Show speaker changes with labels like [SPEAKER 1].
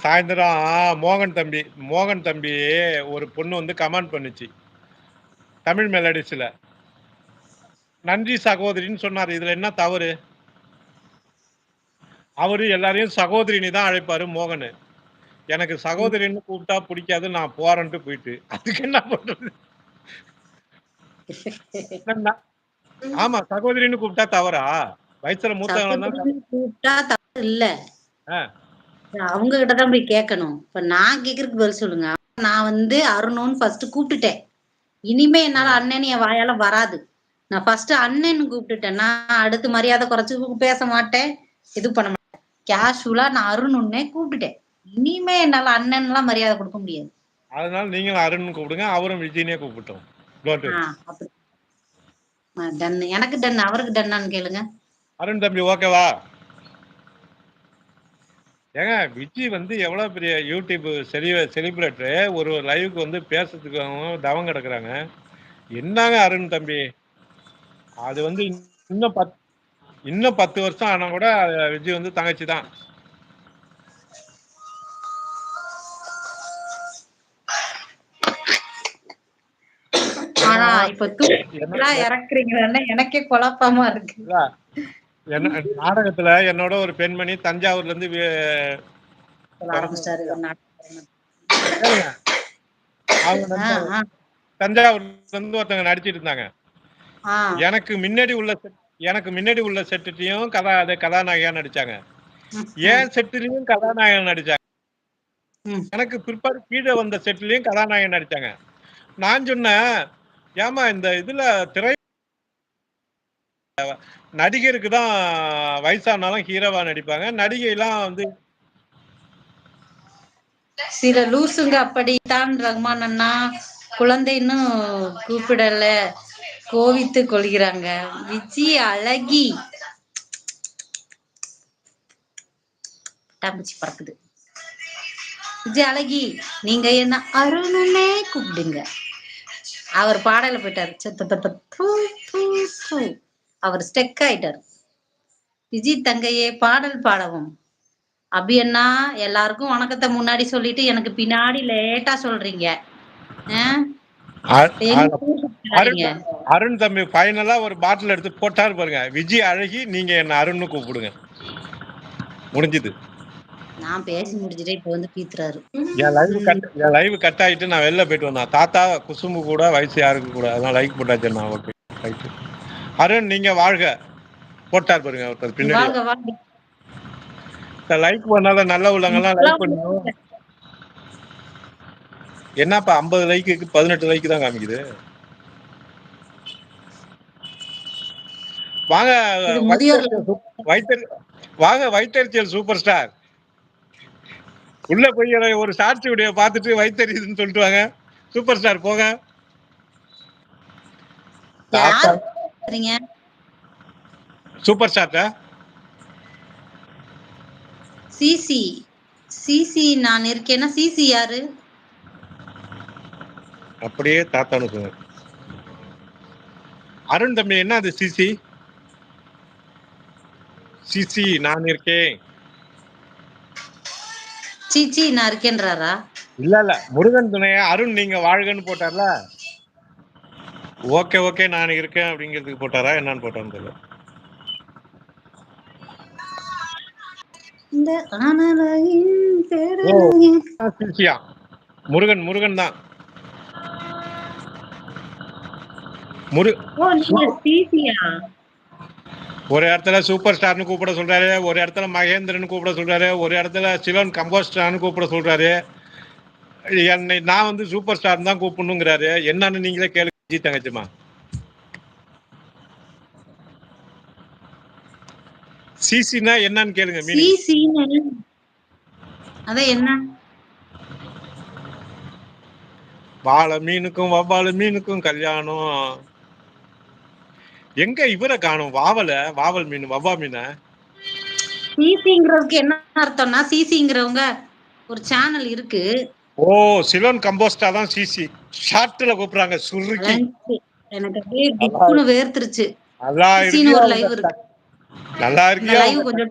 [SPEAKER 1] சாயந்தரம் மோகன் தம்பி ஒரு பொண்ணு வந்து கமெண்ட் பண்ணுச்சு தமிழ் மெலடிஸ்ல. நன்றி சகோதரின்னு சொன்னார். இதுல என்ன தவறு? அவரு எல்லாரையும் சகோதரின்னு தான் அழைப்பாரு மோகனு. எனக்கு சகோதரின்னு கூப்பிட்டா பிடிக்காது, நான் போறேன்ட்டு போயிட்டு. அதுக்கு என்ன பண்றது? ஆமா, சகோதரின்னு கூப்பிட்டா தவறா? வயசுல மூத்தவங்கள தான்
[SPEAKER 2] கூப்பிட்டா தவறு இல்ல. அவங்க கிட்ட தான் போய் கேட்கணும். இப்ப நான் கேக்குறதுக்கு பதில் சொல்லுங்க. நான் வந்து அருணுன்னு ஃபர்ஸ்ட் கூப்பிட்டுட்டேன். இனிமே என்னால அண்ணன் என் வாயால வராது. நான் ஃபர்ஸ்ட் அண்ணன் கூப்பிட்டுட்டேன்னா அடுத்து மரியாதை குறைச்சு பேச மாட்டேன், இது பண்ண மாட்டேன். கேஷுவலா நான் அருணுன்னே கூப்பிட்டுட்டேன். இனிமே என்னால அண்ணன் எல்லாம் மரியாதை கொடுக்க முடியாது.
[SPEAKER 1] அதனால நீங்களும் அருண் கூப்பிடுங்க, அவரும் விஜயனே கூப்பிட்டோம்.
[SPEAKER 2] டன். எனக்கு டன், அவருக்கு டன்னான்னு கேளுங்க.
[SPEAKER 1] அருண் தம்பி ஓகேவா? ஏங்க விஜய் வந்து எவ்வளவு பெரிய யூடியூப் செலிபிரேட்டரு, ஒரு லைவுக்கு வந்து பேசுறதுக்கு தவம் கிடக்குறாங்க. என்னங்க அருண் தம்பி, அது வந்து இன்னும் 10 வருஷம் ஆனா கூட விஜய் வந்து தங்கச்சி தான்.
[SPEAKER 2] ஆனா இப்ப இறக்குறீங்களா எனக்கே குழப்பமா இருக்கு.
[SPEAKER 1] நாடகத்துல என்னோட ஒரு பெண்மணி தஞ்சாவூர்ல இருந்து தஞ்சாவூர்ல இருந்து ஒருத்தவங்க நடிச்சிட்டு இருந்தாங்க. எனக்கு முன்னாடி உள்ள செட்டுலயும் கதாநாயகியா நடிச்சாங்க. ஏன் செட்டுலயும் கதாநாயகன் நடிச்சாங்க. எனக்கு பிற்பாடு கீழே வந்த செட்டுலயும் கதாநாயகன் நடிச்சாங்க. நான் சொன்னேன், ஏமா இந்த இதுல நடிகருக்கு தான் வயசானாலும் ஹீரோவா நடிப்பாங்க, நடிகை எல்லாம் வந்து
[SPEAKER 2] சில லூசுங்க அப்படித்தான். ரகுமான் அண்ணா குழந்தைன்னு கூப்பிடல, கோவித்து கொள்கிறாங்க. விஜய் அழகி பட்டாம்பூச்சி பறக்குது. விஜய் அழகி, நீங்க என்ன அருணுன்னே கூப்பிடுங்க. அவர் பாடல போயிட்டாரு. அவர் ஸ்டெக் ஆயிட்டார். விஜய் தங்கையே பாடல் பாடவும். அபி அண்ணா எல்லாருக்கும் வணக்கத்தை முன்னாடி சொல்லிட்டு எனக்கு பின்னாடி லேட்டா சொல்றீங்க.
[SPEAKER 1] அருண் தம்பி ஃபைனலா ஒரு பாட்டில் எடுத்து போட்டாரு பாருங்க. விஜய் அழகி, நீங்க என்ன அருண்னு கூப்பிடுங்க. முடிஞ்சது.
[SPEAKER 2] நான் பேசி முடிஞ்சிட்டே இப்ப வந்து பீத்துறாரு.
[SPEAKER 1] என் லைவ் கட் ஆயிட்டு நான் வெளில போயிட்டு வந்தேன். தாத்தா குசும்பு கூட வயசு யாருக்கு கூட, அதான் லைக் போட்டாச்சு. நான் ஓகே ரைட். அருண் நீங்க வாழ்க போட்டார் பாருங்க ஒருத்தர் பின்னாடி. லைக் பண்ணாத நல்ல உள்ளவங்கலாம் லைக் பண்ணுங்க. என்னப்பா 50 லைக்கு 18 லைக் தான் காமிக்குது. வாங்க வாங்க வைத்தறிச்சல் சூப்பர் ஸ்டார். உள்ள போய் ஒரு ஷார்ட்ஸ் வீடியோ பார்த்துட்டு வைத்தறிதுன்னு சொல்லிட்டு வாங்க. சூப்பர் ஸ்டார் போங்க. சூப்பர் ஸ்டார்
[SPEAKER 2] சிசி சிசி நான் இருக்கேன்னா சிசி யாரு?
[SPEAKER 1] அப்படியே தாத்தானுக்கு. அருண் தம்பி என்ன அது சிசி? சிசி நான் இருக்கேன்.
[SPEAKER 2] சிசி நான் இருக்கேன்றாரா?
[SPEAKER 1] இல்ல முருகன் துணைய அருண் நீங்க வாழ்கன்னு போட்டார்ல. ஓகே ஓகே நான் இருக்கேன் அப்படிங்கிறதுக்கு போட்டாரா என்னன்னு போட்டான்னு தெரியல.
[SPEAKER 2] இந்த
[SPEAKER 1] முருகன் தான். ஒரு இடத்துல சூப்பர் ஸ்டார்னு கூப்பிட சொல்றாரு, ஒரு இடத்துல மகேந்திரன் கூப்பிட சொல்றாரு, ஒரு இடத்துல சிலோன் கம்போஸ்டார்னு கூப்பிட சொல்றாரு. என்னை நான் வந்து சூப்பர் ஸ்டார் தான் கூப்பிடணுங்கிறாரு. என்னன்னு நீங்களே கேளுங்க தங்கச்சிமா. சிசினா என்னன்னு கேளுங்க.
[SPEAKER 2] அதான் என்ன?
[SPEAKER 1] வாழை மீனுக்கும் வவ்வாலு மீனுக்கும் கல்யாணம். எங்க இவரை காணும்? வாவல் மீன் வவ்வா மீன.
[SPEAKER 2] சிசிங்கிறதுக்கு என்ன அர்த்தம்னா சிசிங்கிறவங்க ஒரு சேனல் இருக்கு.
[SPEAKER 1] ஓ சிலோன் கம்போஸ்டா தான் சிசி. ஷார்ட்ல கூப்பிடுறாங்க சுருக்கி.
[SPEAKER 2] எனக்கு அப்படியே குப்புன்னு வேர்த்துருச்சு.
[SPEAKER 1] நல்லா இருக்கு.
[SPEAKER 2] ஒரு லைவ் இருக்கு.
[SPEAKER 1] நல்லா இருக்கு.
[SPEAKER 2] லைவ் கொஞ்சம்